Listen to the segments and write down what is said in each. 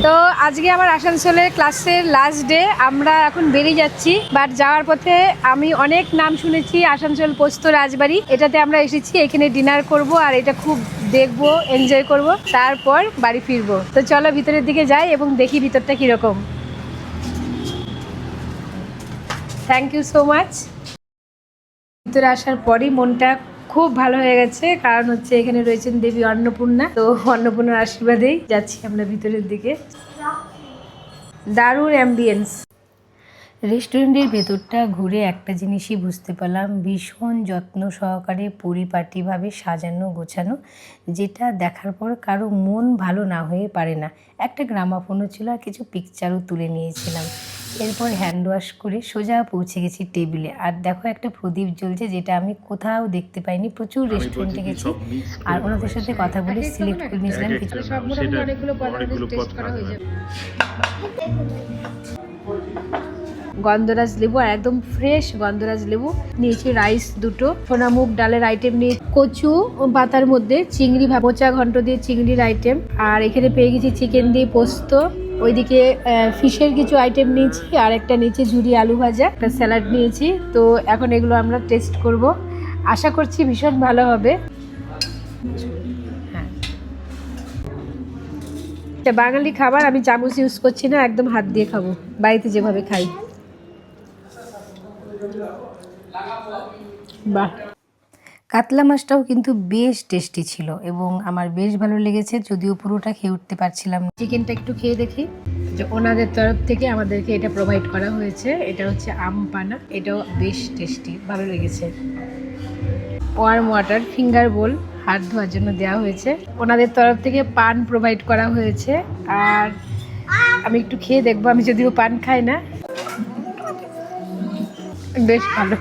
তো আজকে আমার আসানসোলের ক্লাসের লাস্ট ডে, আমরা এখন বেরিয়ে যাচ্ছি। বাট যাওয়ার পথে আমি অনেক নাম শুনেছি, আসানসোল পোস্ত রাজবাড়ি, এটাতে আমরা এসেছি। এখানে ডিনার করব আর এটা খুব দেখবো, এনজয় করব, তারপর বাড়ি ফিরবো। তো চলো ভিতরের দিকে যাই এবং দেখি ভিতরটা কীরকম। Thank you so much. ভিতরে আসার পরই মনটা খুব ভালো হয়ে গেছে, কারণ হচ্ছে এখানে রয়েছেন দেবী অন্নপূর্ণা। তো অন্নপূর্ণার আশীর্বাদেই যাচ্ছি আমরা ভিতরের দিকে। দারুণ অ্যাম্বিয়েন্স। রেস্টুরেন্টের ভেতরটা ঘুরে একটা জিনিসই বুঝতে পারলাম, ভীষণ যত্ন সহকারে পরিপাটিভাবে সাজানো গোছানো, যেটা দেখার পর কারো মন ভালো না হয়ে পারে না। একটা গ্রামাফোনও ছিল আর কিছু পিকচারও তুলে নিয়েছিলাম। এরপর হ্যান্ড ওয়াশ করে সোজা পৌঁছে গেছি টেবিলে। আর দেখো একটা প্রদীপ জ্বলছে, যেটা আমি কোথাও দেখতে পাইনি। প্রচুর রেস্টুরেন্টে গেছি আর ওনাদের সাথে কথা বলে সিলেক্ট করে নিয়েছিলাম কিছু। গন্ধরাজ লেবু আর একদম ফ্রেশ গন্ধরাজ লেবু নিয়েছি। রাইস দুটো, সোনামুগ ডালের আইটেম নিয়ে, কচু পাতার মধ্যে চিংড়ি ভাপোচা ঘন্ট দিয়ে চিংড়ির আইটেম, আর এখানে পেয়ে গেছি চিকেন দিয়ে পোস্ত। ওইদিকে ফিশের কিছু আইটেম নিয়েছি, আর একটা নিয়েছি ঝুরি আলু ভাজা, একটা স্যালাড নিয়েছি। তো এখন এগুলো আমরা টেস্ট করব, আশা করছি ভীষণ ভালো হবে। হ্যাঁ, এটা বাঙালি খাবার, আমি চামচ ইউজ করছি না, একদম হাত দিয়ে খাবো, বাড়িতে যেভাবে খাই। বাহ, কাতলা মাছটাও কিন্তু বেশ টেস্টি ছিল এবং আমার বেশ ভালো লেগেছে, যদিও পুরোটা খেয়ে উঠতে পারছিলাম না। চিকেনটা একটু খেয়ে দেখি। যে ওনাদের তরফ থেকে আমাদেরকে এটা প্রোভাইড করা হয়েছে, এটা হচ্ছে আম পানা, এটাও বেশ টেস্টি, ভালো লেগেছে। ওয়ার্ম ওয়াটার ফিঙ্গার বোল, হাত ধোয়ার জন্য দেওয়া হয়েছে। ওনাদের তরফ থেকে পান প্রোভাইড করা হয়েছে, আর আমি একটু খেয়ে দেখবো, আমি যদিও পান খাই না। বেশ ভালো।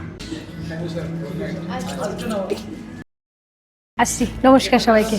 আসছি, নমস্কার সবাইকে।